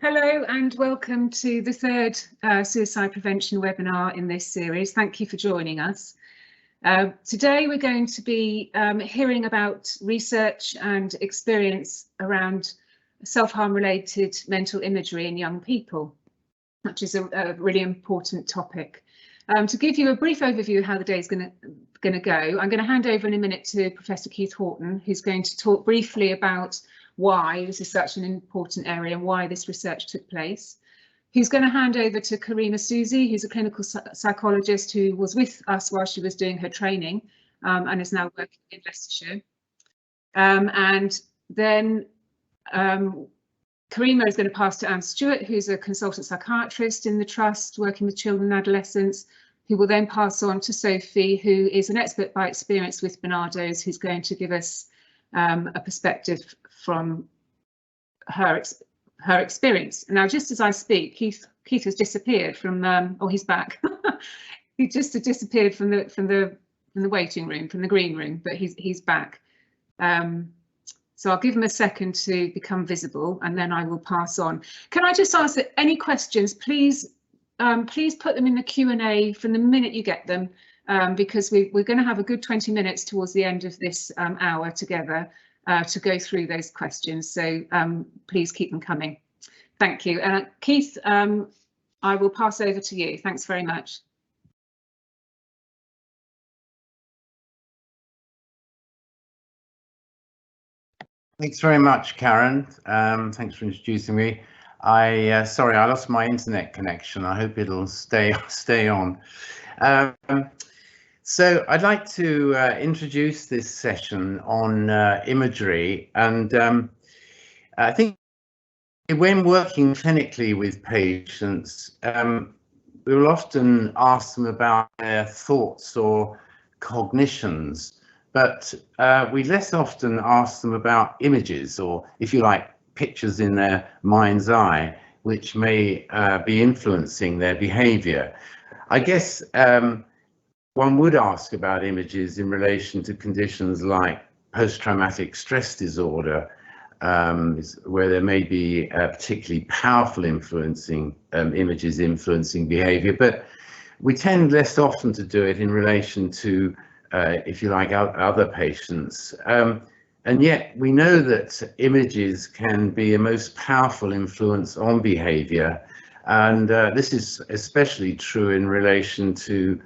Hello and welcome to the third suicide prevention webinar in this series. Thank you for joining us. Today we're going to be hearing about research and experience around self-harm related mental imagery in young people, which is a really important topic. To give you a brief overview of how the day is going to go, I'm going to hand over in a minute to Professor Keith Horton, who's going to talk briefly about why this is such an important area and why this research took place. He's going to hand over to Karima Susi, who's a clinical psychologist who was with us while she was doing her training and is now working in Leicestershire. And then Karima is going to pass to Anne Stewart, who's a consultant psychiatrist in the Trust working with children and adolescents, who will then pass on to Sophie, who is an expert by experience with Barnardo's, who's going to give us a perspective from her experience. Now, just as I speak, Keith has disappeared from. Oh, he's back. He just disappeared from the waiting room, from the green room, but he's back. So I'll give him a second to become visible, and then I will pass on. Can I just ask that any questions, please put them in the Q&A from the minute you get them, because we're going to have a good 20 minutes towards the end of this hour together to go through those questions. So please keep them coming. Thank you. Keith, I will pass over to you. Thanks very much. Thanks very much, Karen. Thanks for introducing me. Sorry, I lost my internet connection. I hope it'll stay on. So I'd like to introduce this session on imagery, and I think when working clinically with patients, we will often ask them about their thoughts or cognitions, but we less often ask them about images, or if you like, pictures in their mind's eye, which may be influencing their behavior. I guess one would ask about images in relation to conditions like post-traumatic stress disorder, where there may be particularly powerful images influencing behavior, but we tend less often to do it in relation to, if you like, other patients. And yet we know that images can be a most powerful influence on behavior, and this is especially true in relation to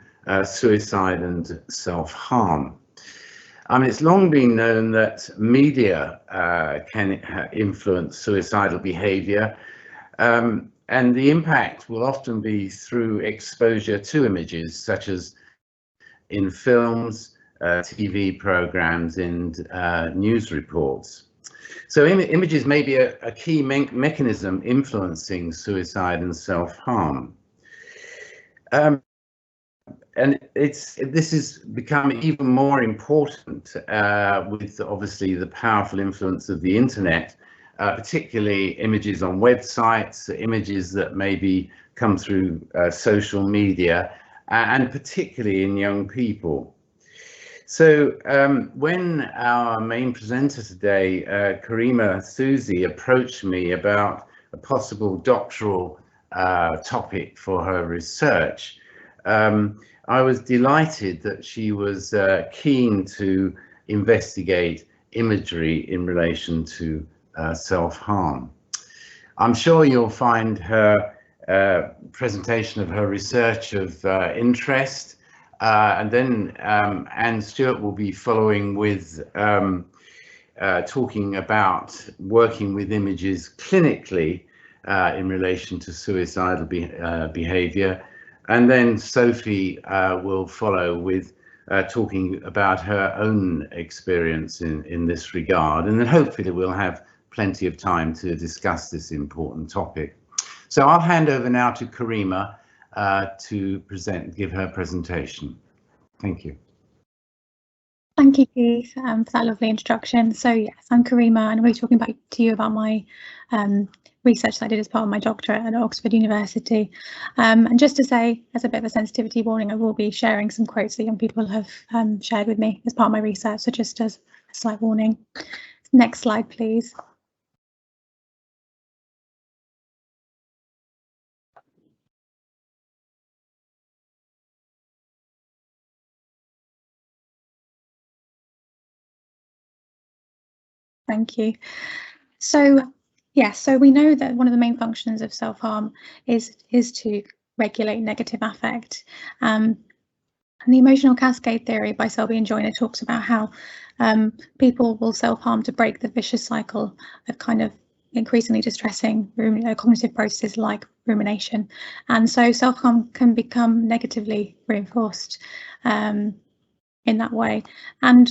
suicide and self-harm. It's long been known that media can influence suicidal behavior, and the impact will often be through exposure to images, such as in films, TV programs, and news reports. So images may be a key mechanism influencing suicide and self-harm. And this has become even more important with obviously the powerful influence of the internet, particularly images on websites, images that maybe come through social media, and particularly in young people. So when our main presenter today, Karima Susi, approached me about a possible doctoral topic for her research, I was delighted that she was keen to investigate imagery in relation to self-harm. I'm sure you'll find her presentation of her research of interest, and then Anne Stewart will be following with talking about working with images clinically in relation to suicidal behavior. And then Sophie will follow with talking about her own experience in this regard. And then hopefully we'll have plenty of time to discuss this important topic. So I'll hand over now to Karima to give her presentation. Thank you. Thank you, Keith, for that lovely introduction. So yes, I'm Karima, and I'm going to be talking to you about my research that I did as part of my doctorate at Oxford University. And just to say, as a bit of a sensitivity warning, I will be sharing some quotes that young people have shared with me as part of my research, so just as a slight warning. Next slide, please. Thank you. So, yes, so we know that one of the main functions of self-harm is to regulate negative affect. And the emotional cascade theory by Selby and Joyner talks about how people will self-harm to break the vicious cycle of kind of increasingly distressing cognitive processes like rumination. And so self-harm can become negatively reinforced in that way. And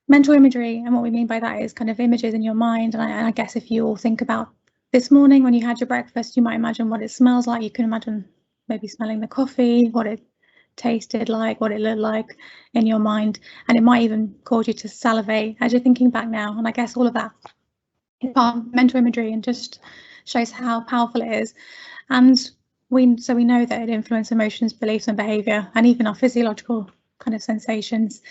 mental imagery, and what we mean by that is kind of images in your mind. And I guess if you all think about this morning when you had your breakfast, you might imagine what it smells like. You can imagine maybe smelling the coffee, what it tasted like, what it looked like in your mind, and it might even cause you to salivate as you're thinking back now. And I guess all of that is part of mental imagery and just shows how powerful it is. And we know that it influences emotions, beliefs and behaviour, and even our physiological kind of sensations.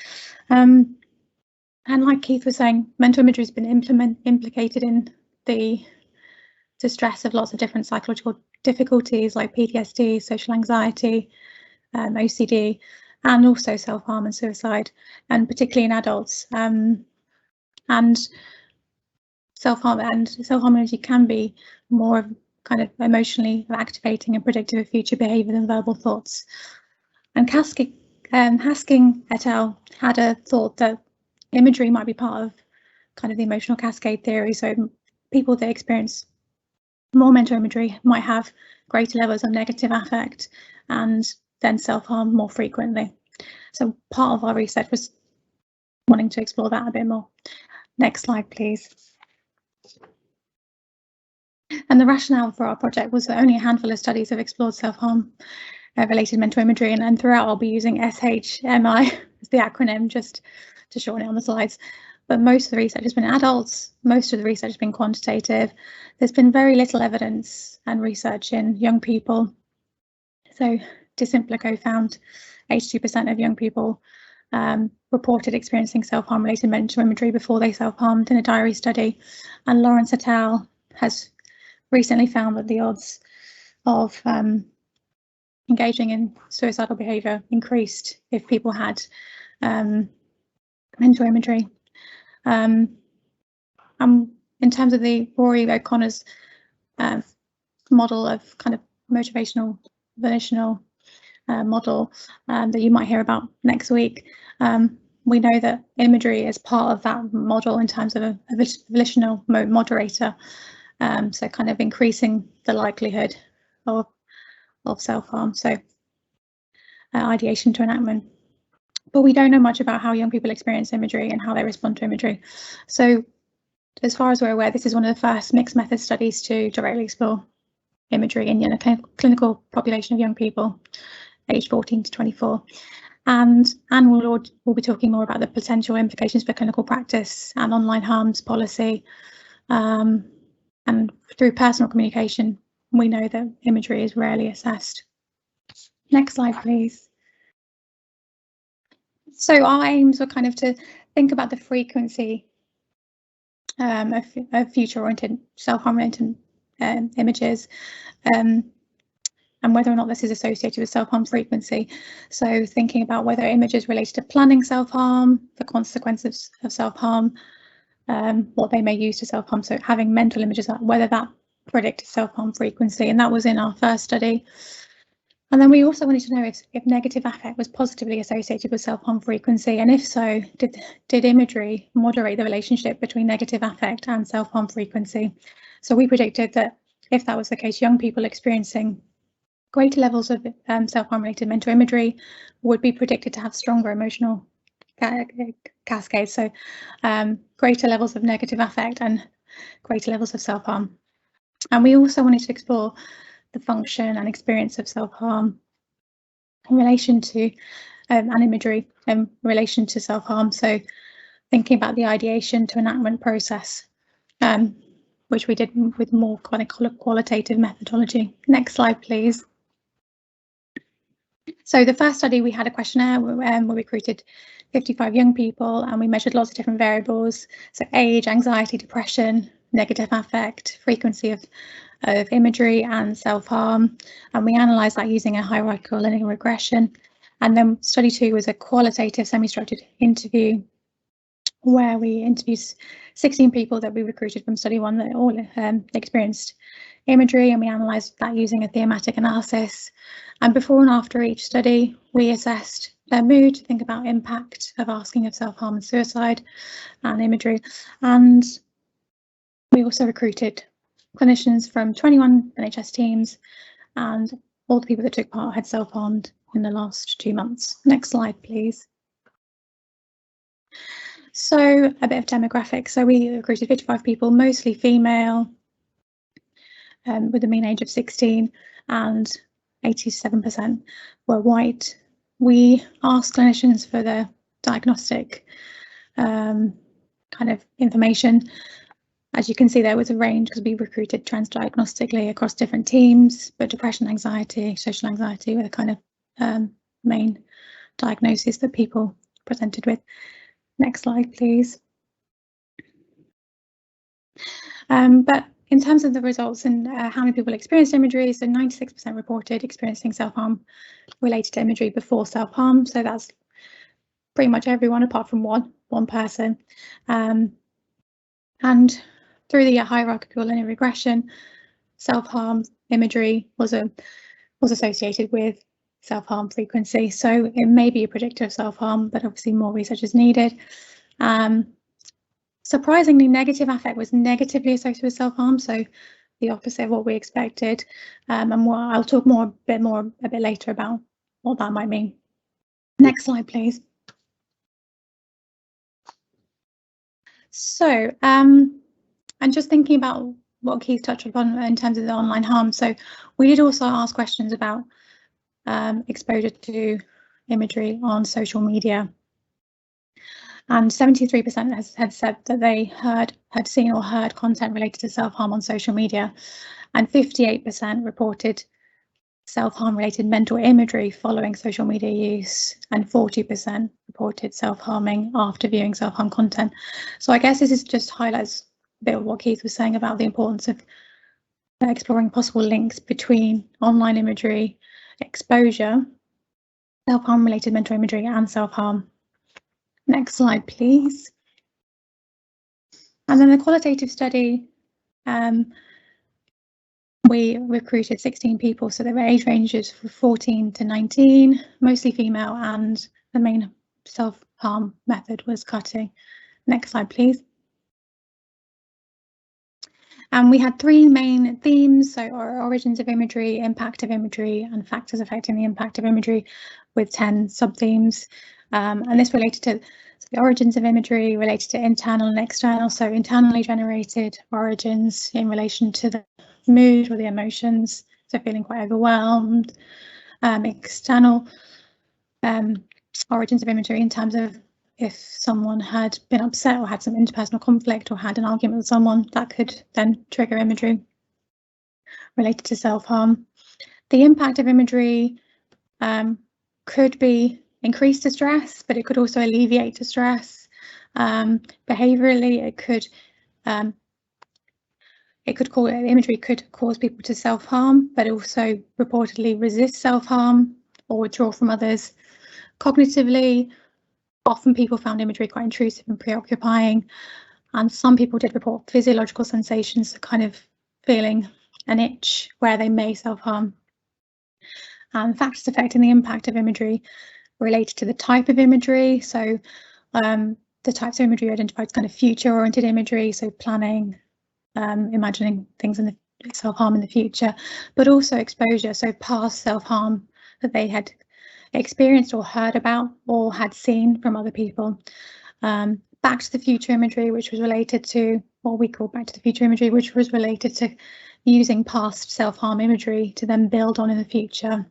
And like Keith was saying, mental imagery has been implicated in the distress of lots of different psychological difficulties like PTSD, social anxiety, OCD, and also self-harm and suicide, and particularly in adults. And self-harm imagery can be more kind of emotionally activating and predictive of future behaviour than verbal thoughts. And Hasking et al. Had a thought that imagery might be part of kind of the emotional cascade theory. So people that experience more mental imagery might have greater levels of negative affect and then self-harm more frequently. So part of our research was wanting to explore that a bit more. Next slide, please. And the rationale for our project was that only a handful of studies have explored self-harm related mental imagery, and throughout I'll be using SHMI as the acronym just to shorten it on the slides. But most of the research has been adults, most of the research has been quantitative. There's been very little evidence and research in young people. So Disimplico found 82% of young people reported experiencing self-harm related mental imagery before they self-harmed in a diary study. And Lawrence et al. Has recently found that the odds of engaging in suicidal behaviour increased if people had mental imagery. In terms of the Rory O'Connor's model of kind of motivational volitional model that you might hear about next week, we know that imagery is part of that model in terms of a volitional moderator, so kind of increasing the likelihood of self-harm, so ideation to enactment. But we don't know much about how young people experience imagery and how they respond to imagery. So as far as we're aware, this is one of the first mixed method studies to directly explore imagery in a clinical population of young people aged 14 to 24. And we'll be talking more about the potential implications for clinical practice and online harms policy. And through personal communication, we know that imagery is rarely assessed. Next slide, please. So our aims were kind of to think about the frequency of future-oriented self-harm related images, and whether or not this is associated with self-harm frequency. So thinking about whether images related to planning self-harm, the consequences of self-harm, what they may use to self-harm. So having mental images, whether that predicted self-harm frequency, and that was in our first study. And then we also wanted to know if negative affect was positively associated with self-harm frequency, and if so, did imagery moderate the relationship between negative affect and self-harm frequency? So we predicted that if that was the case, young people experiencing greater levels of self-harm related mental imagery would be predicted to have stronger emotional cascades, so greater levels of negative affect and greater levels of self-harm. And we also wanted to explore the function and experience of self-harm in relation to and imagery in relation to self-harm. So thinking about the ideation to enactment process, which we did with more kind of qualitative methodology. Next slide, please. So the first study, we had a questionnaire where we recruited 55 young people, and we measured lots of different variables. So age, anxiety, depression, negative affect, frequency of imagery and self-harm, and we analysed that using a hierarchical linear regression. And then study 2 was a qualitative semi-structured interview where we interviewed 16 people that we recruited from study 1 that all experienced imagery, and we analysed that using a thematic analysis. And before and after each study, we assessed their mood to think about impact of asking of self-harm and suicide and imagery. And we also recruited clinicians from 21 NHS teams, and all the people that took part had self-harmed in the last 2 months. Next slide, please. So a bit of demographics. So we recruited 55 people, mostly female, with a mean age of 16, and 87% were white. We asked clinicians for their diagnostic kind of information. As you can see, there was a range because we recruited transdiagnostically across different teams, but depression, anxiety, social anxiety were the kind of main diagnoses that people presented with. Next slide, please. But in terms of the results and how many people experienced imagery, so 96% reported experiencing self-harm related to imagery before self-harm. So that's pretty much everyone apart from one person. And through the hierarchical linear regression, self-harm imagery was associated with self-harm frequency. So it may be a predictor of self-harm, but obviously more research is needed. Surprisingly, negative affect was negatively associated with self-harm, so the opposite of what we expected. And I'll talk a bit later about what that might mean. Next slide, please. So, and just thinking about what Keith touched upon in terms of the online harm. So we did also ask questions about exposure to imagery on social media. And 73% had said that they had seen or heard content related to self-harm on social media, and 58% reported self-harm related mental imagery following social media use, and 40% reported self-harming after viewing self-harm content. So I guess this just highlights a bit of what Keith was saying about the importance of exploring possible links between online imagery exposure, self-harm related mental imagery, and self-harm. Next slide, please. And then the qualitative study, we recruited 16 people, so there were age ranges from 14 to 19, mostly female, and the main self-harm method was cutting. Next slide, please. And we had 3 main themes, so our origins of imagery, impact of imagery, and factors affecting the impact of imagery, with 10 sub-themes. And this related to the origins of imagery, related to internal and external, so internally generated origins in relation to the mood or the emotions, so feeling quite overwhelmed. External origins of imagery in terms of if someone had been upset or had some interpersonal conflict or had an argument with someone, that could then trigger imagery related to self-harm. The impact of imagery could be increase distress, but it could also alleviate distress. Behaviourally, imagery could cause people to self-harm, but also reportedly resist self-harm or withdraw from others. Cognitively, often people found imagery quite intrusive and preoccupying, and some people did report physiological sensations, kind of feeling an itch where they may self-harm. Factors affecting the impact of imagery related to the type of imagery. So the types of imagery identified as kind of future-oriented imagery, so planning, imagining things in the self-harm in the future, but also exposure, so past self-harm that they had experienced or heard about or had seen from other people. Back to the future imagery, which was related to what we call back to the future imagery, which was related to using past self-harm imagery to then build on in the future.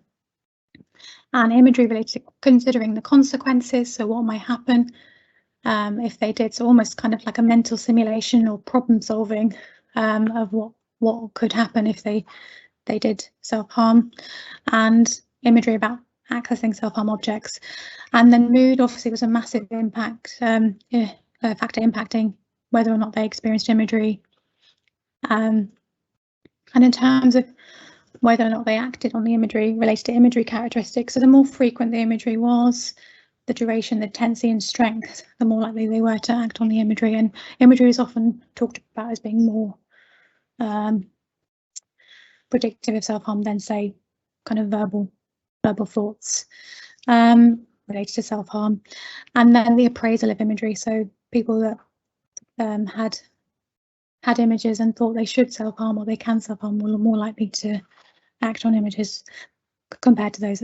And imagery related to considering the consequences, so what might happen if they did, so almost kind of like a mental simulation or problem solving of what could happen if they did self-harm, and imagery about accessing self-harm objects. And then mood obviously was a massive impact, factor impacting whether or not they experienced imagery. And in terms of whether or not they acted on the imagery related to imagery characteristics, so the more frequent the imagery was, the duration, the intensity and strength, the more likely they were to act on the imagery. And imagery is often talked about as being more predictive of self-harm than, say, kind of verbal thoughts related to self-harm. And then the appraisal of imagery, so people that had images and thought they should self-harm or they can self-harm were more likely to act on images compared to those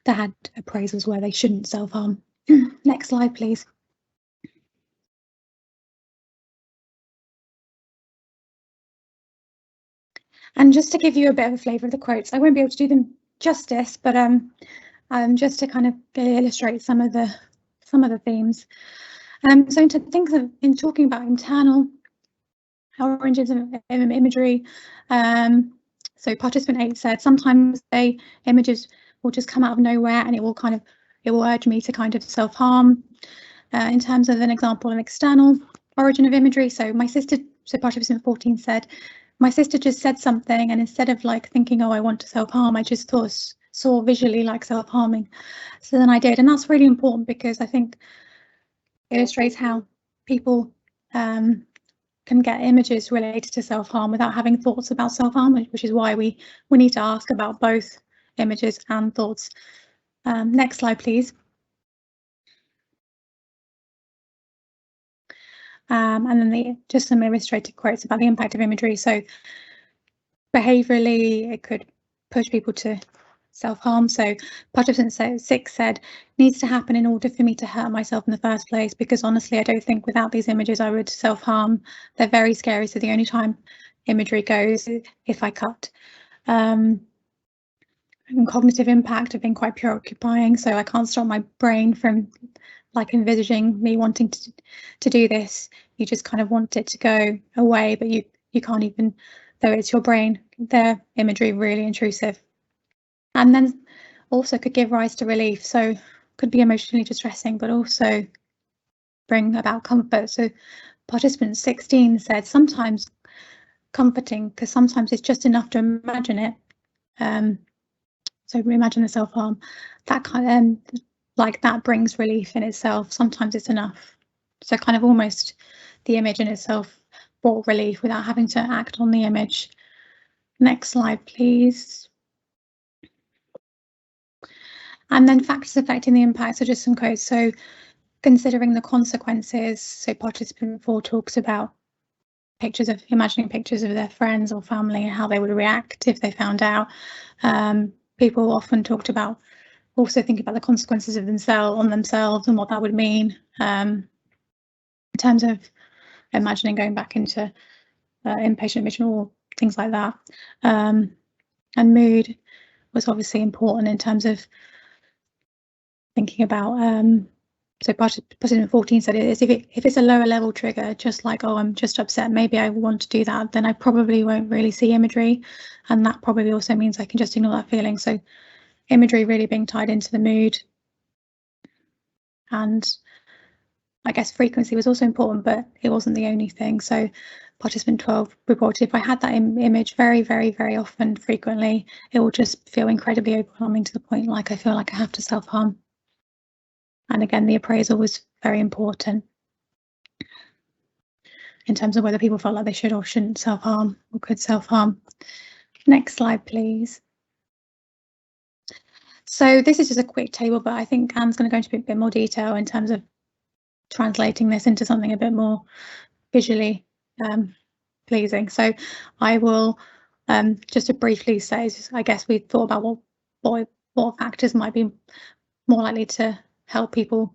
that had appraisals where they shouldn't self-harm. Next slide, please. And just to give you a bit of a flavour of the quotes, I won't be able to do them justice, but just to kind of illustrate some of the themes. So in talking about internal origins of imagery, so participant 8 said sometimes images will just come out of nowhere and it will urge me to kind of self-harm. In terms of an example, an external origin of imagery, so participant 14 said, my sister just said something and instead of like thinking, oh, I want to self-harm, I just saw visually like self-harming. So then I did, and that's really important because I think it illustrates how people can get images related to self-harm without having thoughts about self-harm, which is why we need to ask about both images and thoughts. Next slide, please. And then just some illustrated quotes about the impact of imagery. So behaviourally, it could push people to self-harm. So participant 6 said, needs to happen in order for me to hurt myself in the first place, because honestly, I don't think without these images I would self-harm. They're very scary, so the only time imagery goes if I cut. And cognitive impact have been quite preoccupying, so I can't stop my brain from like envisaging me wanting to do this. You just kind of want it to go away, but you can't even, though it's your brain. Their imagery really intrusive. And then also could give rise to relief, so could be emotionally distressing but also bring about comfort. So participant 16 said sometimes comforting, because sometimes it's just enough to imagine it. So imagine the self-harm, that kind of like that brings relief in itself. Sometimes it's enough. So kind of almost the image in itself brought relief without having to act on the image. Next slide, please. And then factors affecting the impact, so just some quotes. So considering the consequences, so participant 4 talks about imagining pictures of their friends or family and how they would react if they found out. People often talked about also thinking about the consequences of themselves and what that would mean in terms of imagining going back into inpatient admission or things like that. And mood was obviously important in terms of thinking about, so participant 14 said if it's a lower level trigger, just like, oh, I'm just upset, maybe I want to do that, then I probably won't really see imagery, and that probably also means I can just ignore that feeling. So imagery really being tied into the mood. And I guess frequency was also important, but it wasn't the only thing. So participant 12 reported, if I had that image very, very, very often, frequently, it will just feel incredibly overwhelming to the point like I feel like I have to self-harm. And again, the appraisal was very important in terms of whether people felt like they should or shouldn't self-harm or could self-harm. Next slide, please. So this is just a quick table, but I think Anne's going to go into a bit more detail in terms of translating this into something a bit more visually pleasing. So I will just to briefly say, I guess we thought about what factors might be more likely to help people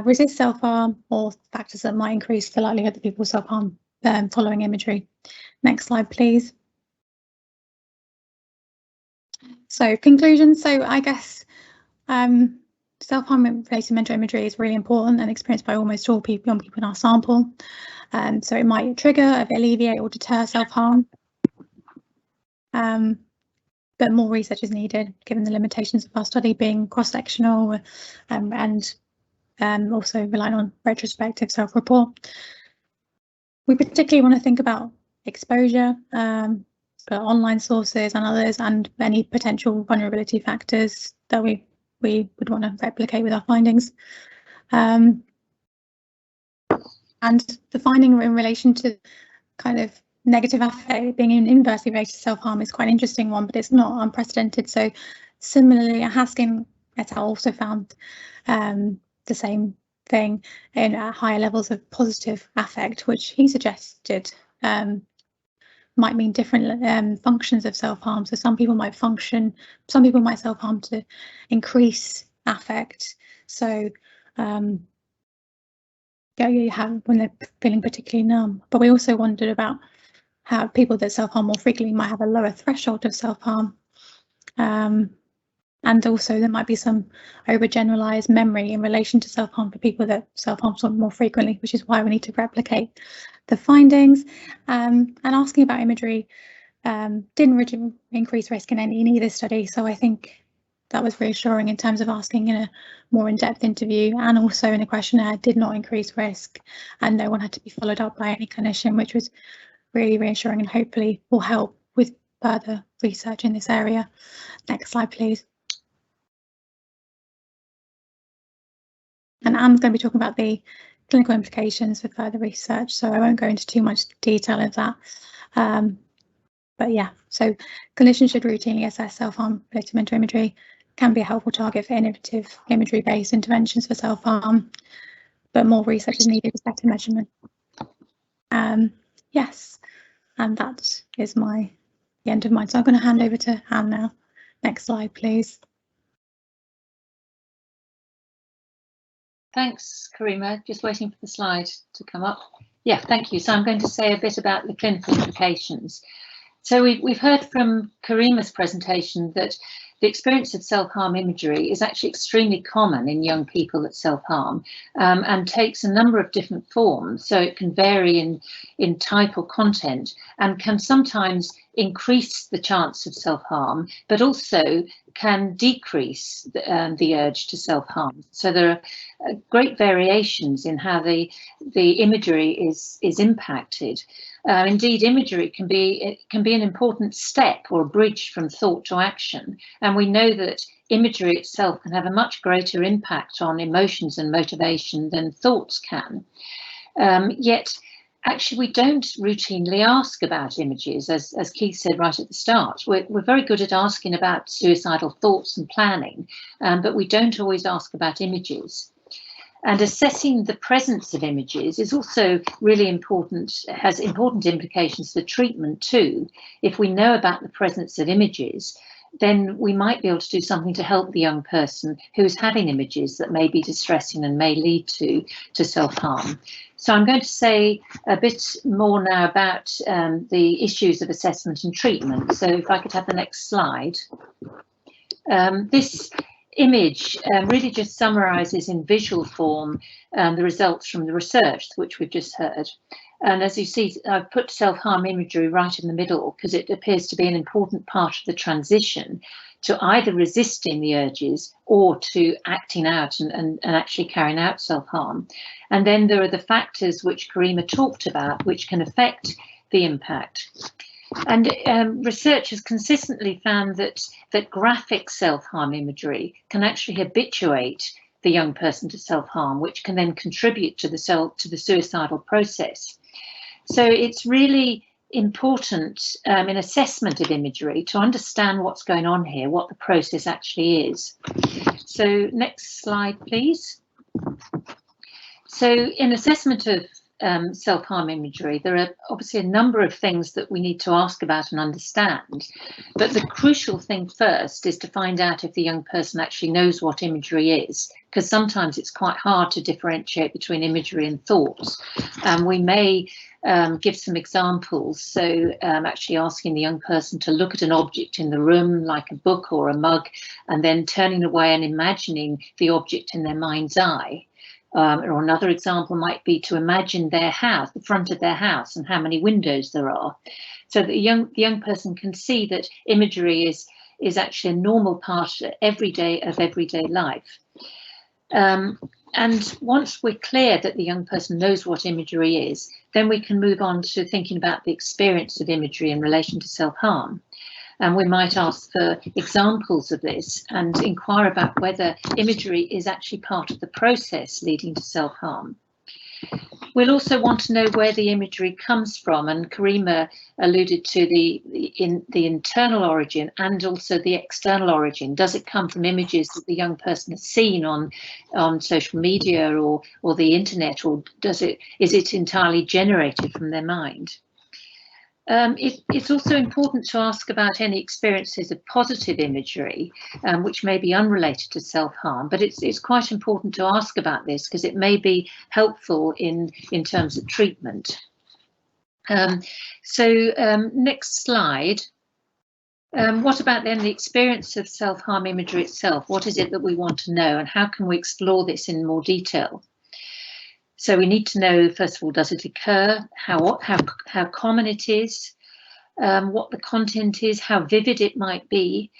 resist self-harm, or factors that might increase the likelihood that people self-harm following imagery. Next slide, please. So conclusions. So I guess self-harm related mental imagery is really important and experienced by almost all young people in our sample. So it might trigger, alleviate or deter self-harm. But more research is needed given the limitations of our study being cross-sectional and also relying on retrospective self-report. We particularly want to think about exposure, for online sources and others, and any potential vulnerability factors that we we would want to replicate with our findings. And the finding in relation to kind of negative affect being inversely related to self-harm is quite an interesting one, but it's not unprecedented. So similarly, Haskin et al. Also found the same thing in higher levels of positive affect, which he suggested might mean different functions of self-harm. So some people might self-harm to increase affect. So you have when they're feeling particularly numb. But we also wondered about how people that self-harm more frequently might have a lower threshold of self-harm. And also there might be some overgeneralized memory in relation to self-harm for people that self-harm more frequently, which is why we need to replicate the findings. And asking about imagery didn't increase risk in either study. So I think that was reassuring in terms of asking in a more in-depth interview, and also in a questionnaire did not increase risk, and no one had to be followed up by any clinician, which was really reassuring and hopefully will help with further research in this area. Next slide, please. And I'm going to be talking about the clinical implications for further research, so I won't go into too much detail of that. But yeah, so clinicians should routinely assess self-harm related to mental imagery, can be a helpful target for innovative imagery-based interventions for self-harm, but more research is needed for better measurement. Yes, and that is the end of mine. So I'm going to hand over to Anne now. Next slide, please. Thanks, Karima. Just waiting for the slide to come up. Yeah, thank you. So I'm going to say a bit about the clinical implications. So we've heard from Karima's presentation that the experience of self-harm imagery is actually extremely common in young people that self-harm and takes a number of different forms. So it can vary in type or content and can sometimes increase the chance of self-harm, but also can decrease the urge to self-harm. So there are great variations in how the imagery is impacted. Indeed, imagery can be an important step or a bridge from thought to action, and we know that imagery itself can have a much greater impact on emotions and motivation than thoughts can. Yet, actually, we don't routinely ask about images, as Keith said right at the start. We're very good at asking about suicidal thoughts and planning, but we don't always ask about images. And assessing the presence of images is also really important, has important implications for treatment too. If we know about the presence of images, then we might be able to do something to help the young person who's having images that may be distressing and may lead to self-harm. So I'm going to say a bit more now about the issues of assessment and treatment. So if I could have the next slide. This image really just summarises in visual form the results from the research which we've just heard. And as you see, I've put self-harm imagery right in the middle because it appears to be an important part of the transition to either resisting the urges or to acting out and actually carrying out self-harm. And then there are the factors which Karima talked about which can affect the impact. And research has consistently found that graphic self-harm imagery can actually habituate the young person to self-harm, which can then contribute to the suicidal process. So it's really important in assessment of imagery to understand what's going on here, what the process actually is. So next slide, please. So in assessment of self-harm imagery, there are obviously a number of things that we need to ask about and understand, but the crucial thing first is to find out if the young person actually knows what imagery is, because sometimes it's quite hard to differentiate between imagery and thoughts. We may give some examples, so actually asking the young person to look at an object in the room like a book or a mug and then turning away and imagining the object in their mind's eye. Or another example might be to imagine their house, the front of their house, and how many windows there are. So the young person can see that imagery is actually a normal part of everyday life. And once we're clear that the young person knows what imagery is, then we can move on to thinking about the experience of imagery in relation to self-harm. And we might ask for examples of this and inquire about whether imagery is actually part of the process leading to self-harm. We'll also want to know where the imagery comes from, and Karima alluded to the internal origin and also the external origin. Does it come from images that the young person has seen on social media or the internet, or is it entirely generated from their mind? It's also important to ask about any experiences of positive imagery, which may be unrelated to self-harm, but it's quite important to ask about this because it may be helpful in terms of treatment. Next slide. What about then the experience of self-harm imagery itself? What is it that we want to know, and how can we explore this in more detail? So we need to know, first of all, does it occur, how common it is, what the content is, how vivid it might be,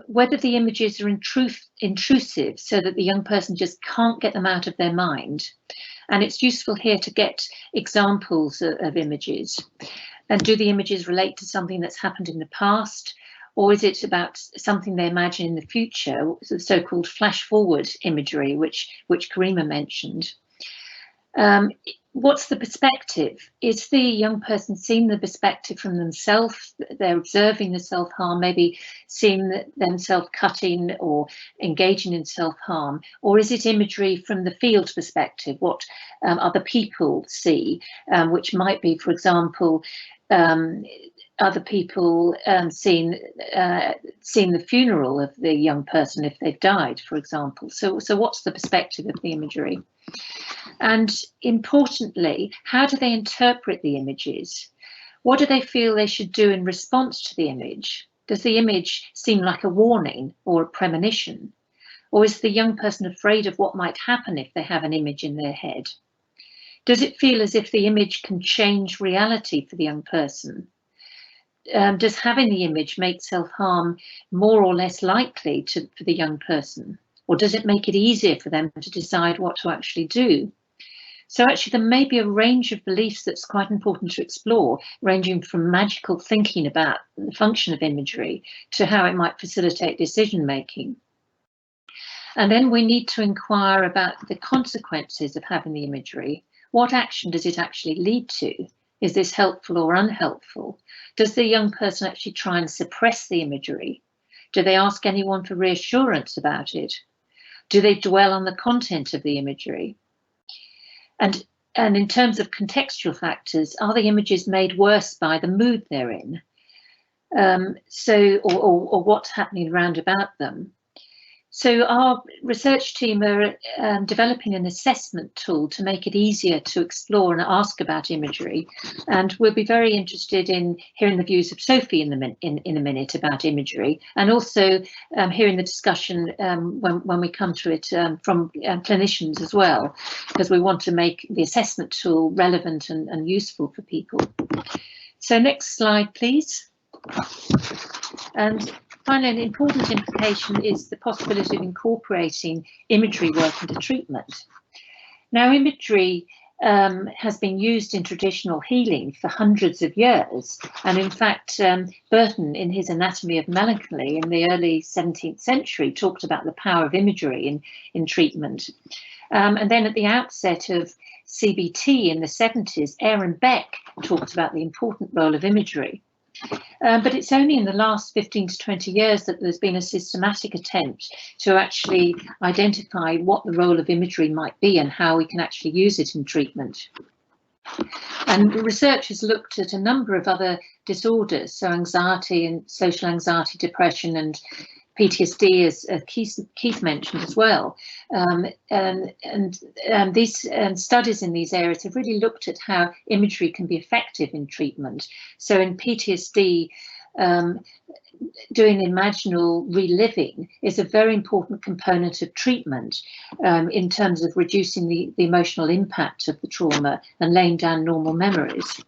whether the images are intrusive so that the young person just can't get them out of their mind. And it's useful here to get examples of images. And do the images relate to something that's happened in the past, or is it about something they imagine in the future, the so-called flash forward imagery, which Karima mentioned? What's the perspective? Is the young person seeing the perspective from themselves? They're observing the self-harm, maybe seeing themselves cutting or engaging in self-harm, or is it imagery from the field perspective, what other people see, which might be, for example, other people seeing the funeral of the young person if they've died, for example. So what's the perspective of the imagery? And importantly, how do they interpret the images? What do they feel they should do in response to the image? Does the image seem like a warning or a premonition? Or is the young person afraid of what might happen if they have an image in their head? Does it feel as if the image can change reality for the young person? Does having the image make self-harm more or less likely for the young person? Or does it make it easier for them to decide what to actually do? So actually there may be a range of beliefs that's quite important to explore, ranging from magical thinking about the function of imagery to how it might facilitate decision making. And then we need to inquire about the consequences of having the imagery. What action does it actually lead to? Is this helpful or unhelpful? Does the young person actually try and suppress the imagery? Do they ask anyone for reassurance about it? Do they dwell on the content of the imagery? And in terms of contextual factors, are the images made worse by the mood they're in? Or what's happening round about them? So our research team are developing an assessment tool to make it easier to explore and ask about imagery. And we'll be very interested in hearing the views of Sophie in a minute about imagery, and also hearing the discussion when we come to it from clinicians as well, because we want to make the assessment tool relevant and useful for people. So next slide, please. And finally, an important implication is the possibility of incorporating imagery work into treatment. Now, imagery has been used in traditional healing for hundreds of years. And in fact, Burton, in his Anatomy of Melancholy in the early 17th century, talked about the power of imagery in treatment. And then at the outset of CBT in the 70s, Aaron Beck talked about the important role of imagery. But it's only in the last 15 to 20 years that there's been a systematic attempt to actually identify what the role of imagery might be and how we can actually use it in treatment. And research has looked at a number of other disorders, so anxiety and social anxiety, depression, and PTSD, as Keith mentioned as well. These studies in these areas have really looked at how imagery can be effective in treatment. So in PTSD, doing imaginal reliving is a very important component of treatment in terms of reducing the emotional impact of the trauma and laying down normal memories.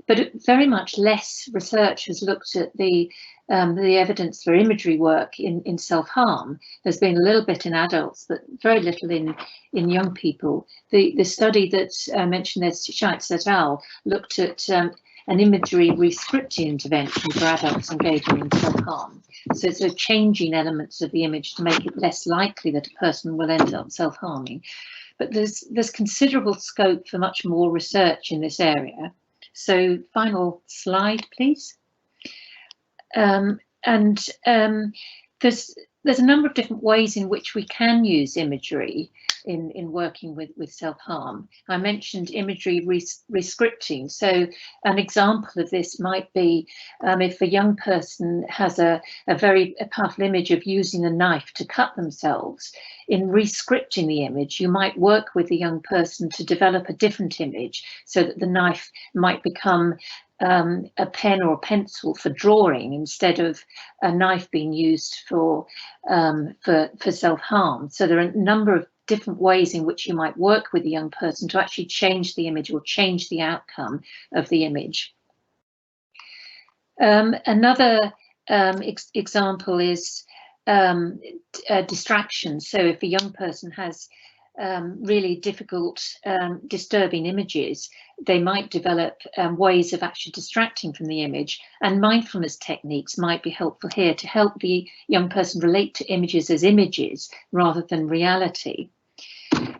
But very much less research has looked at the evidence for imagery work in self-harm. There's been a little bit in adults, but very little in young people. The study that I mentioned there, Scheitz et al., looked at an imagery rescripting intervention for adults engaging in self-harm. So changing elements of the image to make it less likely that a person will end up self-harming. But there's considerable scope for much more research in this area. So final slide, please. There's a number of different ways in which we can use imagery in working with self-harm. I mentioned imagery rescripting. So an example of this might be if a young person has a very powerful image of using a knife to cut themselves. In rescripting the image, you might work with the young person to develop a different image so that the knife might become a pen or a pencil for drawing instead of a knife being used for self-harm. So there are a number of different ways in which you might work with a young person to actually change the image or change the outcome of the image. Another example is distraction. So if a young person has really difficult, disturbing images, they might develop ways of actually distracting from the image, and mindfulness techniques might be helpful here to help the young person relate to images as images rather than reality.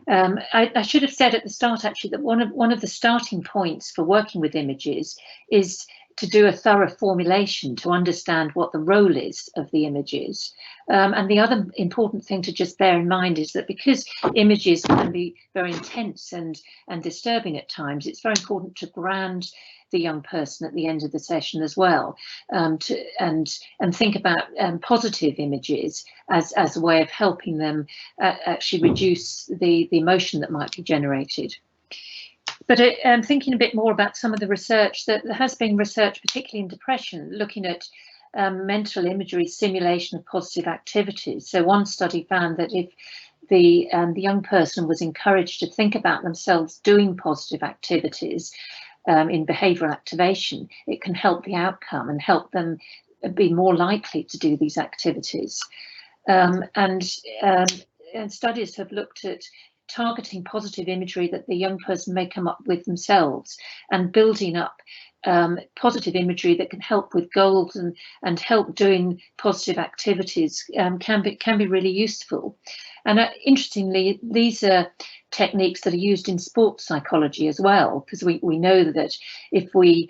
I should have said at the start actually that one of the starting points for working with images is to do a thorough formulation to understand what the role is of the images. And the other important thing to just bear in mind is that because images can be very intense and disturbing at times, it's very important to ground the young person at the end of the session as well, and think about positive images as a way of helping them actually reduce the emotion that might be generated. But I'm thinking a bit more about some of the research that there has been research, particularly in depression, looking at mental imagery simulation of positive activities. So one study found that if the young person was encouraged to think about themselves doing positive activities in behavioural activation, it can help the outcome and help them be more likely to do these activities. And studies have looked at targeting positive imagery that the young person may come up with themselves and building up positive imagery that can help with goals and help doing positive activities can be really useful. And interestingly, these are techniques that are used in sports psychology as well, because we know that if we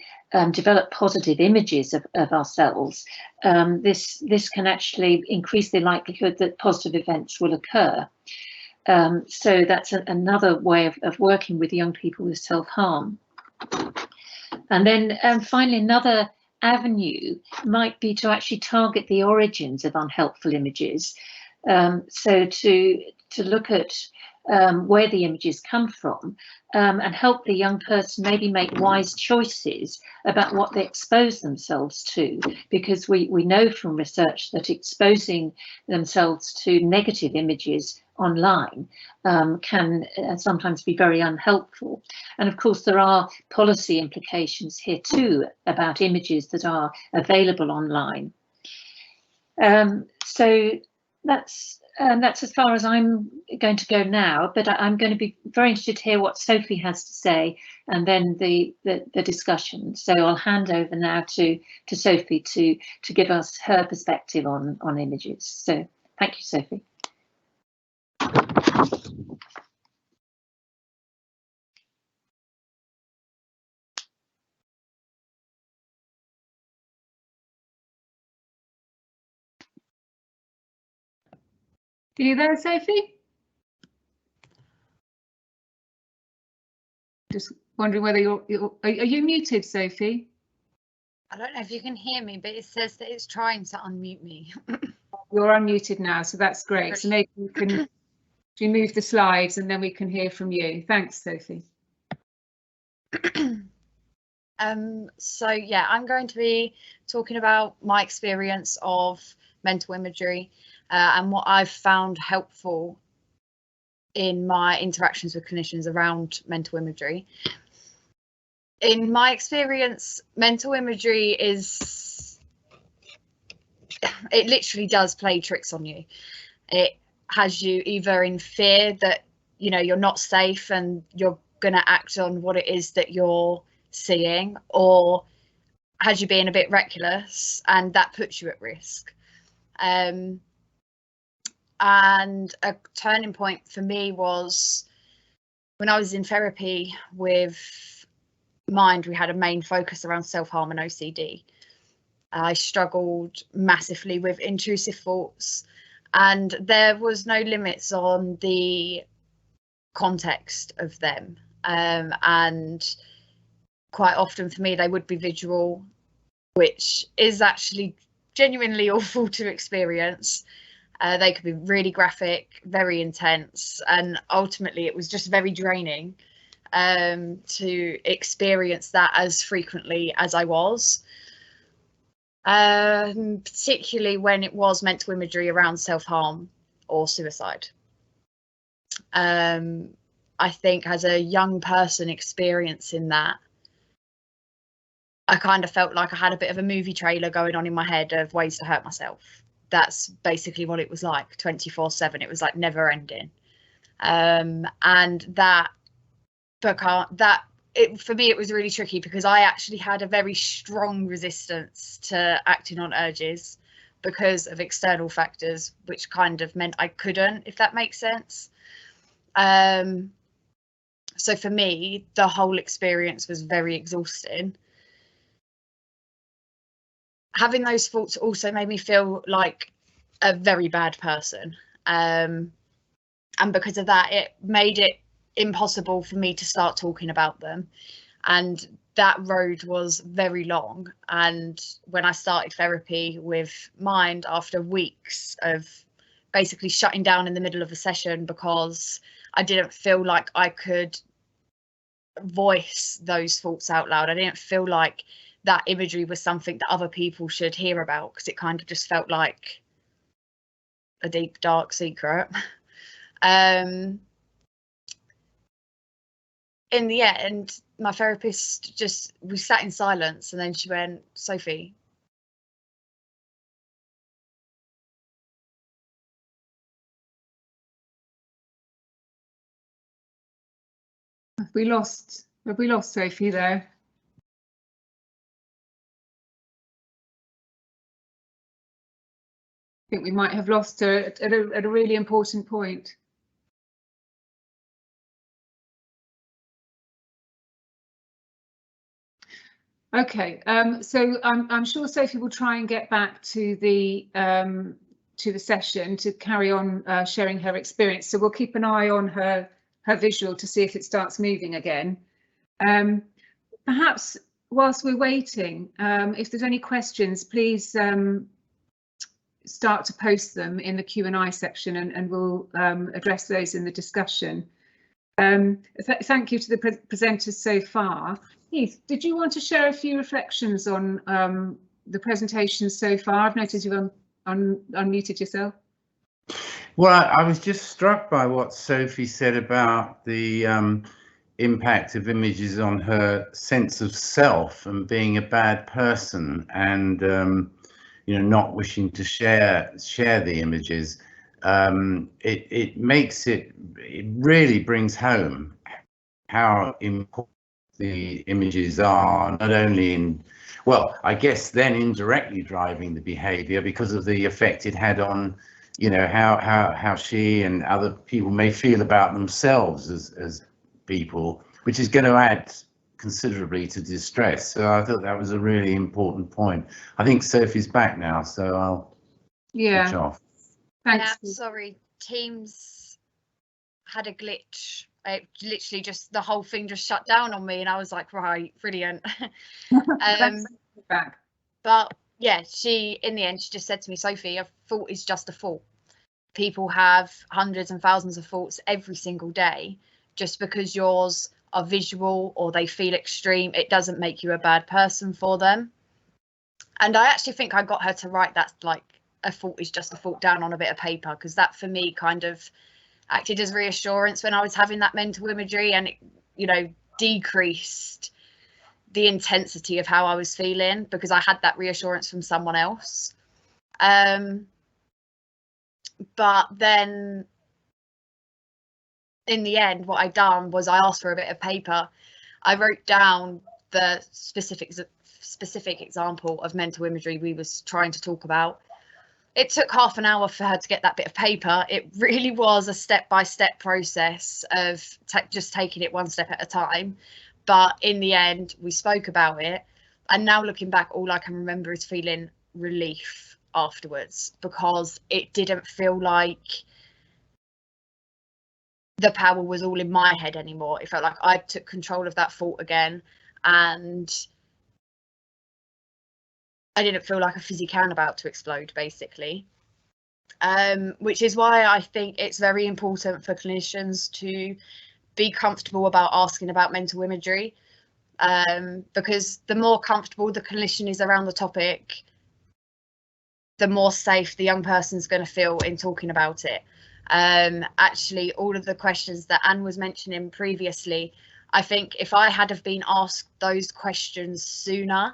develop positive images of ourselves, this can actually increase the likelihood that positive events will occur. So that's another way of working with young people with self-harm. And then finally, another avenue might be to actually target the origins of unhelpful images. So to look at where the images come from and help the young person maybe make wise choices about what they expose themselves to, because we know from research that exposing themselves to negative images online can sometimes be very unhelpful. And of course there are policy implications here too about images that are available online. So that's as far as I'm going to go now, but I'm going to be very interested to hear what Sophie has to say and then the discussion. So I'll hand over now to Sophie to give us her perspective on images. So thank you, Sophie. Are you there, Sophie? Just wondering whether are you muted, Sophie? I don't know if you can hear me, but it says that it's trying to unmute me. You're unmuted now, so that's great. So maybe you can move the slides and then we can hear from you. Thanks, Sophie. So yeah, I'm going to be talking about my experience of mental imagery and what I've found helpful in my interactions with clinicians around mental imagery. In my experience, mental imagery it literally does play tricks on you. It has you either in fear that you're not safe and you're going to act on what it is that you're seeing, or has you being a bit reckless, and that puts you at risk. And a turning point for me was when I was in therapy with Mind. We had a main focus around self-harm and OCD. I struggled massively with intrusive thoughts, and there was no limits on the context of them. And quite often for me, they would be visual, which is actually genuinely awful to experience. They could be really graphic, very intense, and ultimately it was just very draining to experience that as frequently as I was. Particularly when it was mental imagery around self-harm or suicide. I think as a young person experiencing that, I kind of felt like I had a bit of a movie trailer going on in my head of ways to hurt myself. That's basically what it was like, 24/7. It was like never ending. And for me, it was really tricky because I actually had a very strong resistance to acting on urges because of external factors, which kind of meant I couldn't, if that makes sense. So for me, the whole experience was very exhausting. Having those thoughts also made me feel like a very bad person. And because of that, it made it impossible for me to start talking about them. And that road was very long. And when I started therapy with Mind, after weeks of basically shutting down in the middle of a session because I didn't feel like I could voice those thoughts out loud. I didn't feel like that imagery was something that other people should hear about, because it kind of just felt like a deep, dark secret. In the end, my therapist we sat in silence, and then she went, "Sophie, Have we lost Sophie there? I think we might have lost her at a really important point. Okay, so I'm sure Sophie will try and get back to the session to carry on sharing her experience. So we'll keep an eye on her visual to see if it starts moving again. Perhaps whilst we're waiting, if there's any questions, please start to post them in the Q&A section, and we'll address those in the discussion. Thank you to the presenters so far. Heath, did you want to share a few reflections on the presentation so far? I've noticed you've unmuted yourself. Well, I was just struck by what Sophie said about the impact of images on her sense of self and being a bad person, and you know, not wishing to share the images. It really brings home how important the images are, not only in, well, I guess then indirectly driving the behavior because of the effect it had on, you know, how she and other people may feel about themselves as people, which is going to add considerably to distress. So I thought that was a really important point. I think Sophie's back now, so I'll switch off. Thanks. Yeah, sorry, Teams had a glitch. It literally just, the whole thing just shut down on me, and I was like, right, brilliant. Back. But yeah, she, in the end, she just said to me, Sophie, a thought is just a thought. People have hundreds and thousands of thoughts every single day. Just because yours are visual or they feel extreme, it doesn't make you a bad person for them. And I actually think I got her to write that, like, a thought is just a thought, down on a bit of paper, because that for me kind of acted as reassurance when I was having that mental imagery, and it, you know, decreased the intensity of how I was feeling because I had that reassurance from someone else. But then in the end, what I'd done was I asked for a bit of paper. I wrote down the specific example of mental imagery we was trying to talk about. It took half an hour for her to get that bit of paper. It really was a step-by-step process of just taking it one step at a time. But in the end, we spoke about it. And now looking back, all I can remember is feeling relief afterwards, because it didn't feel like the power was all in my head anymore. It felt like I took control of that thought again, and I didn't feel like a fizzy can about to explode, basically. Which is why I think it's very important for clinicians to be comfortable about asking about mental imagery, because the more comfortable the clinician is around the topic, the more safe the young person's going to feel in talking about it. Actually, all of the questions that Anne was mentioning previously, I think if I had have been asked those questions sooner,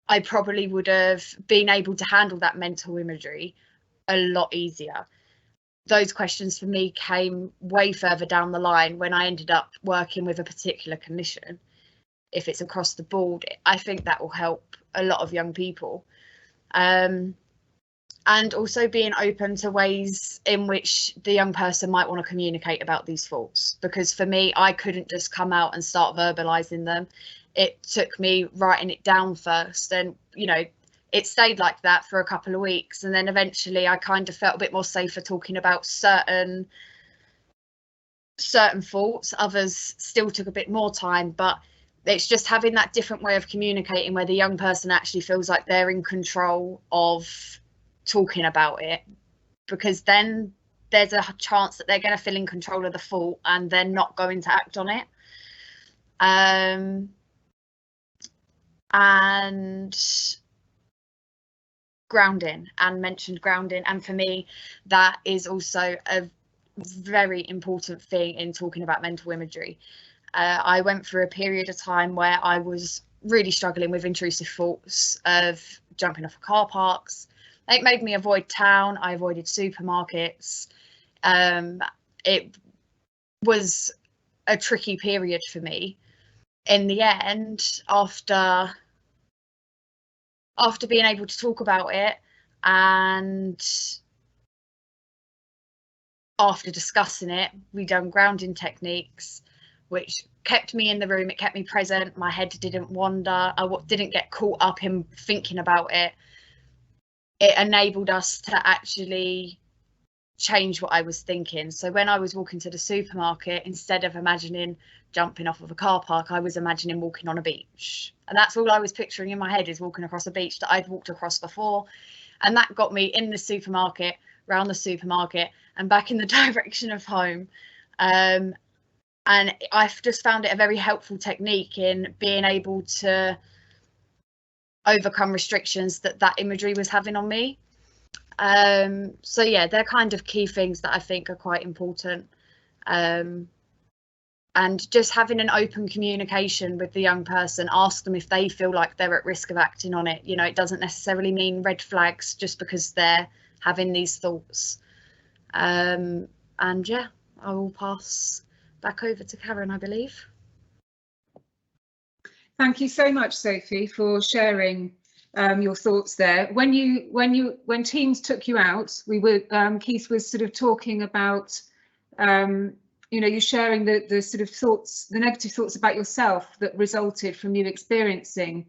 I probably would have been able to handle that mental imagery a lot easier. Those questions for me came way further down the line when I ended up working with a particular clinician. If it's across the board, I think that will help a lot of young people. And also being open to ways in which the young person might want to communicate about these thoughts, because for me, I couldn't just come out and start verbalizing them. It took me writing it down first, and it stayed like that for a couple of weeks, and then eventually I kind of felt a bit more safer talking about certain thoughts. Others still took a bit more time, but it's just having that different way of communicating where the young person actually feels like they're in control of talking about it, because then there's a chance that they're going to feel in control of the thought and they're not going to act on it. And grounding, and mentioned grounding, and for me that is also a very important thing in talking about mental imagery. I went through a period of time where I was really struggling with intrusive thoughts of jumping off of car parks. It made me avoid town. I avoided supermarkets. It was a tricky period for me. In the end, after being able to talk about it, and after discussing it, we done grounding techniques, which kept me in the room. It kept me present. My head didn't wander. I didn't get caught up in thinking about it. It enabled us to actually change what I was thinking. So when I was walking to the supermarket, instead of imagining jumping off of a car park, I was imagining walking on a beach. And that's all I was picturing in my head, is walking across a beach that I'd walked across before. And that got me in the supermarket, around the supermarket, and back in the direction of home. And I've just found it a very helpful technique in being able to overcome restrictions that imagery was having on me. So yeah, they're kind of key things that I think are quite important. And just having an open communication with the young person, ask them if they feel like they're at risk of acting on it. It doesn't necessarily mean red flags just because they're having these thoughts. And yeah, I will pass back over to Karen, I believe. Thank you so much, Sophie, for sharing your thoughts there. When teams took you out, Keith was sort of talking about you sharing the sort of thoughts, the negative thoughts about yourself that resulted from you experiencing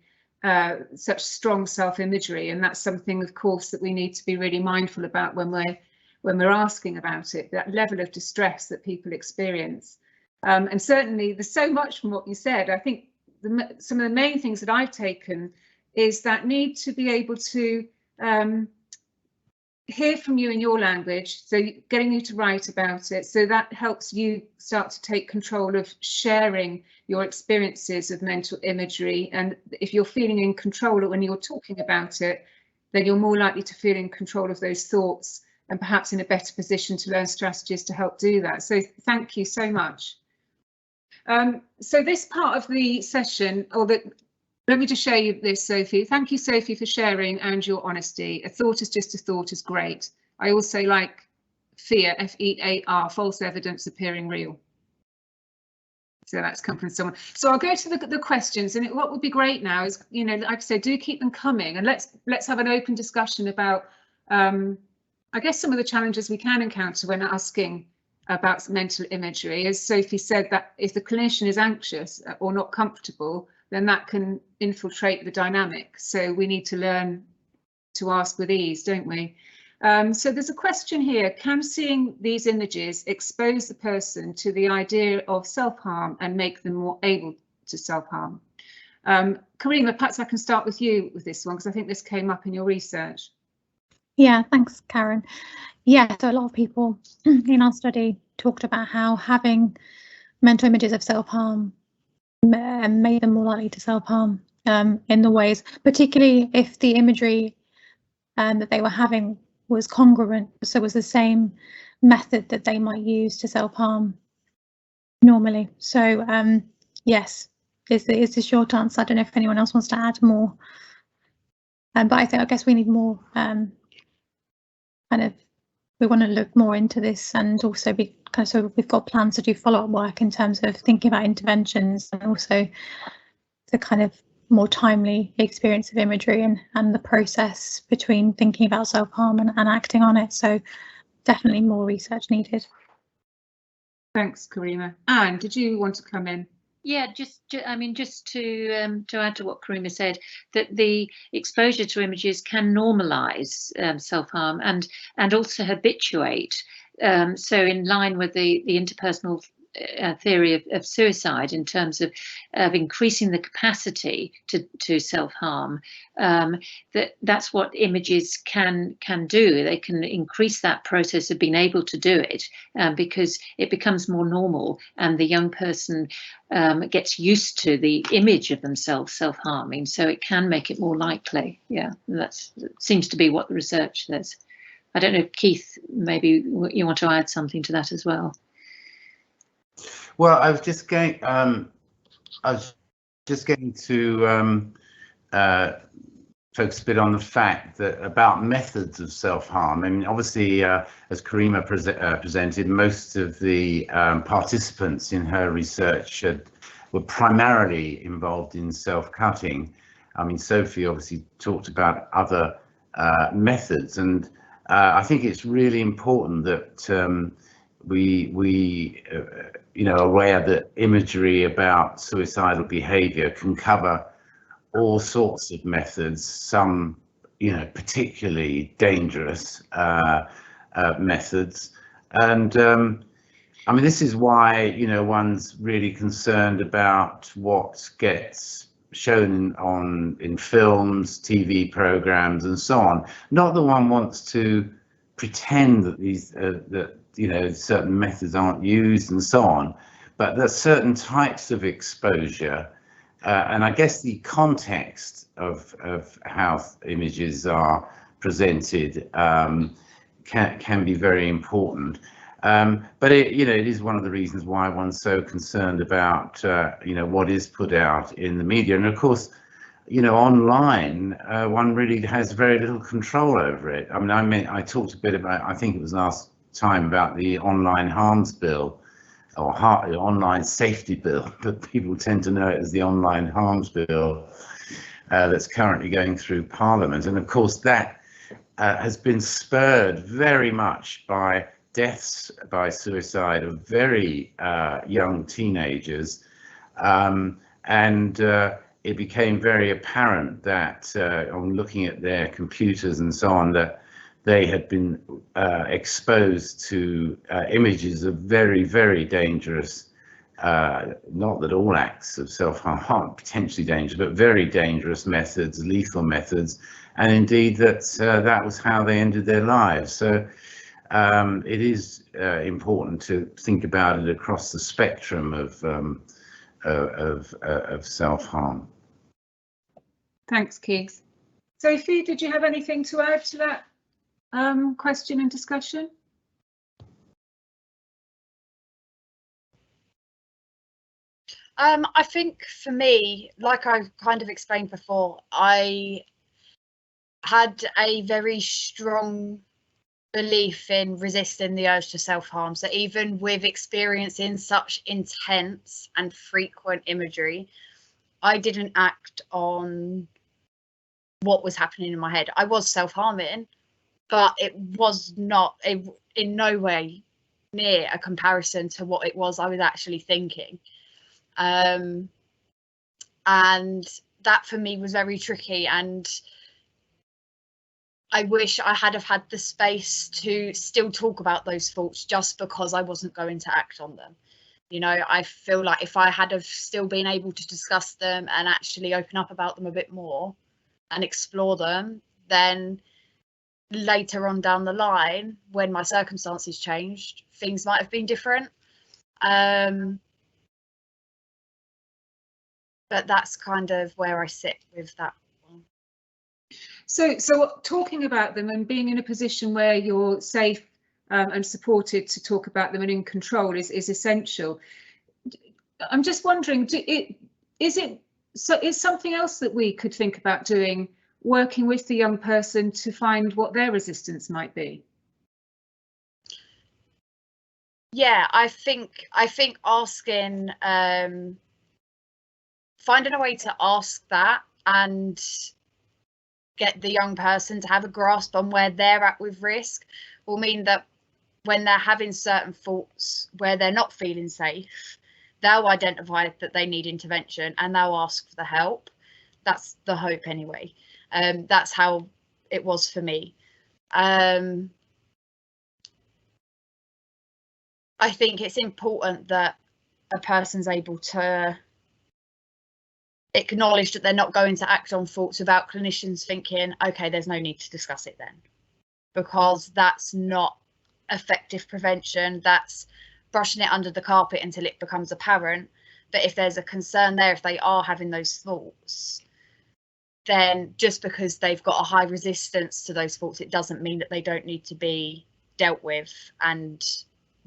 such strong self-imagery, and that's something, of course, that we need to be really mindful about when we're asking about it, that level of distress that people experience. And certainly there's so much from what you said. I think some of the main things that I've taken is that need to be able to hear from you in your language, so getting you to write about it, so that helps you start to take control of sharing your experiences of mental imagery. And if you're feeling in control when you're talking about it, then you're more likely to feel in control of those thoughts, and perhaps in a better position to learn strategies to help do that. So thank you so much. So this part of the session, let me just show you this, Sophie. Thank you, Sophie, for sharing and your honesty. A thought is just a thought is great. I also like fear, F-E-A-R, false evidence appearing real. So that's come from someone. So I'll go to the questions, and what would be great now is, you know, like I said, do keep them coming, and let's have an open discussion about, I guess, some of the challenges we can encounter when asking about mental imagery. As Sophie said, that if the clinician is anxious or not comfortable, then that can infiltrate the dynamic. So we need to learn to ask with ease, don't we? So there's a question here: can seeing these images expose the person to the idea of self-harm and make them more able to self-harm? Karima, perhaps I can start with you with this one, because I think this came up in your research. Yeah, thanks, Karen. Yeah, so a lot of people in our study talked about how having mental images of self-harm made them more likely to self-harm in the ways, particularly if the imagery that they were having was congruent, so it was the same method that they might use to self-harm normally. So yes, is the short answer. I don't know if anyone else wants to add more, but I guess we need more kind of, we want to look more into this, and also be kind of, so we've got plans to do follow-up work in terms of thinking about interventions, and also the kind of more timely experience of imagery and the process between thinking about self-harm and acting on it. So definitely more research needed. Thanks, Karima. Anne, did you want to come in? Yeah, I mean, just to add to what Karima said, that the exposure to images can normalise self-harm and also habituate. So in line with the interpersonal theory of suicide, in terms of increasing the capacity to self-harm, that's what images can do. They can increase that process of being able to do it, because it becomes more normal, and the young person gets used to the image of themselves self-harming, so it can make it more likely. Yeah, that seems to be what the research says. I don't know, Keith, maybe you want to add something to that as well. Well, I was just going to focus a bit on the fact that about methods of self-harm. I mean, obviously, as Karima presented, most of the participants in her research were primarily involved in self-cutting. I mean, Sophie obviously talked about other methods, and I think it's really important that we you know, aware that imagery about suicidal behaviour can cover all sorts of methods, some, you know, particularly dangerous methods. And I mean, this is why, you know, one's really concerned about what gets shown in films, TV programs, and so on. Not that one wants to pretend that these that, you know, certain methods aren't used and so on, but there's certain types of exposure, and I guess the context of how images are presented can be very important. But you know, it is one of the reasons why one's so concerned about you know, what is put out in the media, and of course, you know, online one really has very little control over it. I mean, I talked a bit about, I think it was last time, about the online harms bill, or online safety bill, but people tend to know it as the online harms bill, that's currently going through Parliament. And of course that has been spurred very much by deaths by suicide of very young teenagers, and it became very apparent that on looking at their computers and so on, that they had been exposed to images of very, very dangerous, not that all acts of self-harm aren't potentially dangerous, but very dangerous methods, lethal methods, and indeed that was how they ended their lives. So it is important to think about it across the spectrum of self-harm. Thanks, Keith. Sophie, did you have anything to add to that question and discussion? I think for me, like I kind of explained before, I had a very strong belief in resisting the urge to self-harm. So even with experiencing such intense and frequent imagery, I didn't act on what was happening in my head. I was self-harming, but it was not in no way near a comparison to what it was I was actually thinking. And that for me was very tricky, and I wish I had have had the space to still talk about those thoughts, just because I wasn't going to act on them. You know, I feel like if I had have still been able to discuss them and actually open up about them a bit more and explore them, then later on down the line, when my circumstances changed, things might have been different. But that's kind of where I sit with that one. So talking about them and being in a position where you're safe and supported to talk about them and in control is essential. I'm just wondering, is something else that we could think about doing, working with the young person to find what their resistance might be? Yeah, I think asking, finding a way to ask that and get the young person to have a grasp on where they're at with risk will mean that when they're having certain thoughts where they're not feeling safe, they'll identify that they need intervention and they'll ask for the help. That's the hope anyway. That's how it was for me. I think it's important that a person's able to acknowledge that they're not going to act on thoughts without clinicians thinking, okay, there's no need to discuss it then, because that's not effective prevention. That's brushing it under the carpet until it becomes apparent. But if there's a concern there, if they are having those thoughts, then just because they've got a high resistance to those thoughts, it doesn't mean that they don't need to be dealt with and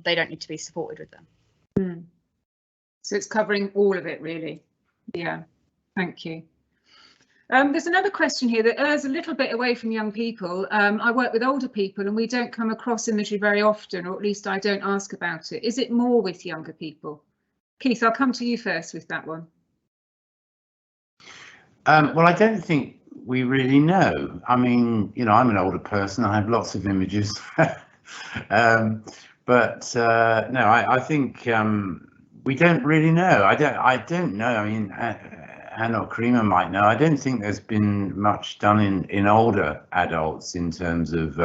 they don't need to be supported with them. So it's covering all of it, really. Yeah, thank you. There's another question here that errs a little bit away from young people. I work with older people and we don't come across imagery very often, or at least I don't ask about it. Is it more with younger people? Keith, I'll come to you first with that one. Well, I don't think we really know. I mean, you know, I'm an older person. I have lots of images. But no, I think we don't really know. I don't know. I mean, Anna or Karima might know. I don't think there's been much done in older adults in terms of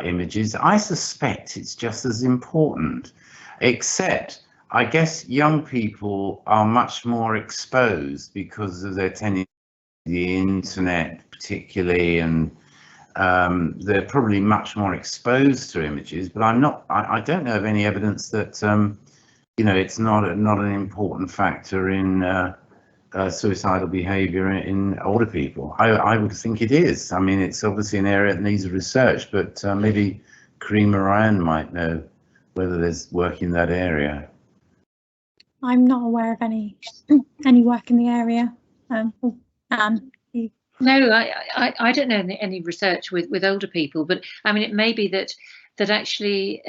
images. I suspect it's just as important, except I guess young people are much more exposed because of their tendency to the internet particularly, and they're probably much more exposed to images, but I don't know of any evidence that you know, it's not an important factor in suicidal behavior in older people. I would think it is. I mean, it's obviously an area that needs research, but maybe Karima or Anne might know whether there's work in that area. I'm not aware of any work in the area. No, I don't know any research with older people, but I mean, it may be that actually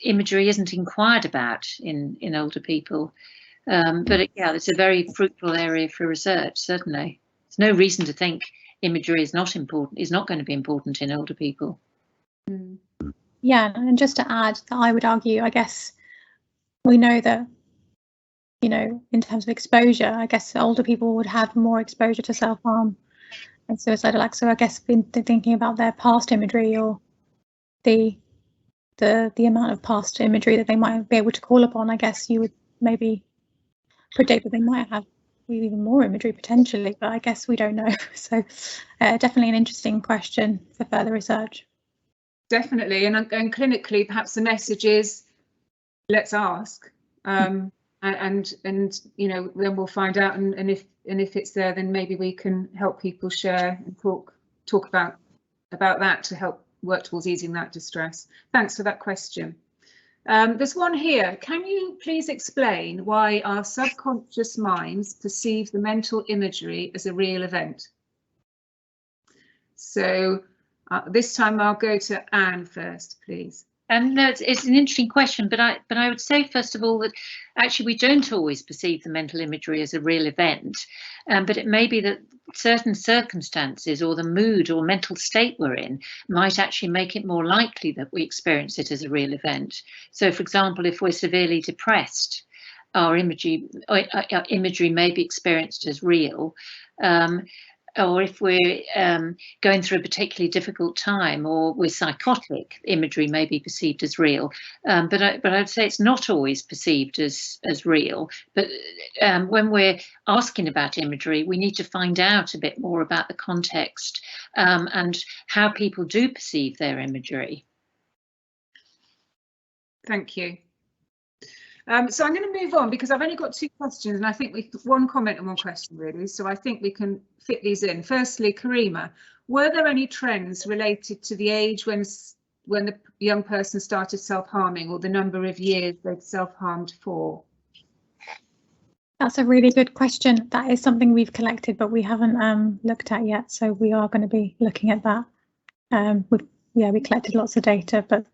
imagery isn't inquired about in older people. But yeah, it's a very fruitful area for research, certainly. There's no reason to think imagery is not going to be important in older people. Yeah, and just to add that I would argue, I guess we know that, you know, in terms of exposure, I guess older people would have more exposure to self-harm and suicidal acts. So I guess thinking about their past imagery or the amount of past imagery that they might be able to call upon, I guess you would maybe predict that they might have even more imagery potentially, but I guess we don't know. So definitely an interesting question for further research. Definitely, and clinically, perhaps the message is, let's ask, and you know, then we'll find out, and if it's there, then maybe we can help people share and talk about that to help work towards easing that distress. Thanks for that question. There's one here. Can you please explain why our subconscious minds perceive the mental imagery as a real event? So This time I'll go to Anne first, please. No, it's an interesting question, but I would say first of all that actually we don't always perceive the mental imagery as a real event, but it may be that certain circumstances or the mood or mental state we're in might actually make it more likely that we experience it as a real event. So, for example, if we're severely depressed, our imagery may be experienced as real. Or if we're going through a particularly difficult time, or we're psychotic, imagery may be perceived as real. But I'd say it's not always perceived as real. But when we're asking about imagery, we need to find out a bit more about the context and how people do perceive their imagery. Thank you. So I'm going to move on because I've only got 2 questions, and I think one comment and one question really. So I think we can fit these in. Firstly, Karima, were there any trends related to the age when the young person started self-harming, or the number of years they'd self-harmed for? That's a really good question. That is something we've collected, but we haven't looked at yet. So we are going to be looking at that. We collected lots of data, but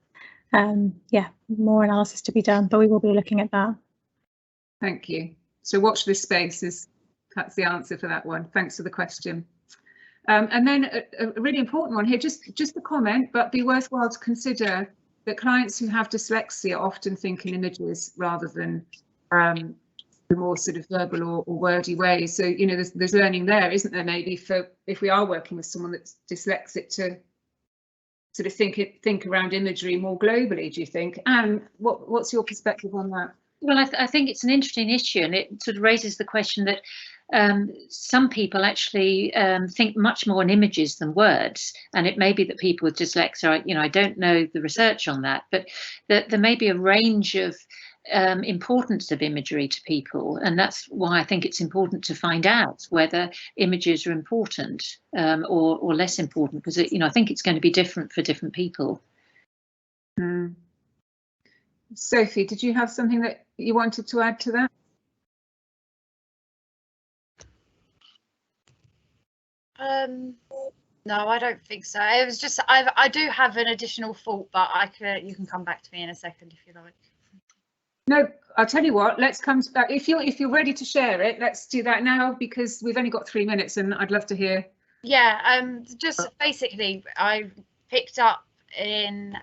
yeah, more analysis to be done, but we will be looking at that. Thank you. So watch this space, that's the answer for that one. Thanks for the question. And then a really important one here, just a comment, but be worthwhile to consider that clients who have dyslexia often think in images rather than the more sort of verbal or wordy way. So, you know, there's learning there, isn't there, maybe, for if we are working with someone that's dyslexic, to sort of think around imagery more globally, do you think? And what's your perspective on that? Well, I think it's an interesting issue, and it sort of raises the question that some people actually think much more in images than words, and it may be that people with dyslexia, you know, I don't know the research on that, but that there may be a range of importance of imagery to people, and that's why I think it's important to find out whether images are important or less important, because you know, I think it's going to be different for different people. Sophie, did you have something that you wanted to add to that? No, I don't think so. It was just I do have an additional thought, but you can come back to me in a second if you like. No, I'll tell you what, let's come to that. If you're ready to share it, let's do that now, because we've only got 3 minutes and I'd love to hear. Yeah, just basically I picked up in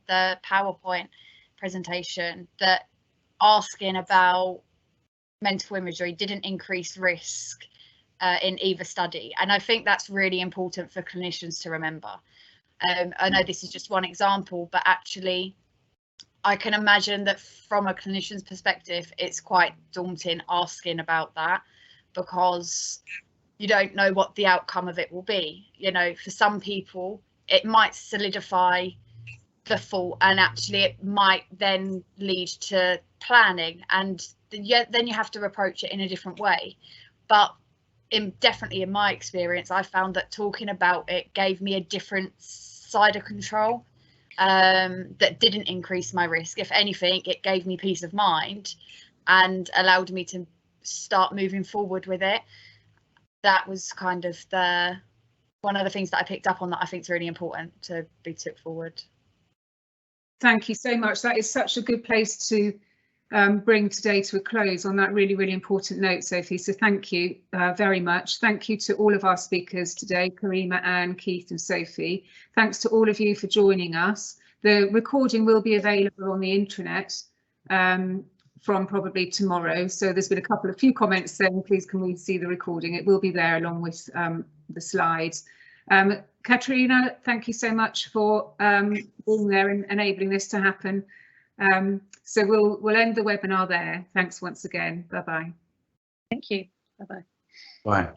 the PowerPoint presentation that asking about mental imagery didn't increase risk in either study, and I think that's really important for clinicians to remember. I know this is just one example, but actually I can imagine that from a clinician's perspective, it's quite daunting asking about that, because you don't know what the outcome of it will be. You know, for some people, it might solidify the fault, and actually it might then lead to planning, and then you have to approach it in a different way. But definitely in my experience, I found that talking about it gave me a different side of control. That didn't increase my risk. If anything, it gave me peace of mind and allowed me to start moving forward with it. That was kind of one of the things that I picked up on that I think is really important to be took forward. Thank you so much. That is such a good place to bring today to a close on that really, really important note, Sophie. So thank you very much. Thank you to all of our speakers today, Karima, Anne, Keith and Sophie. Thanks to all of you for joining us. The recording will be available on the intranet from probably tomorrow. So there's been a few comments saying, please can we see the recording? It will be there along with the slides. Katerina, thank you so much for being there and enabling this to happen. So we'll end the webinar there. Thanks once again. Bye-bye. Thank you. Bye-bye. Bye.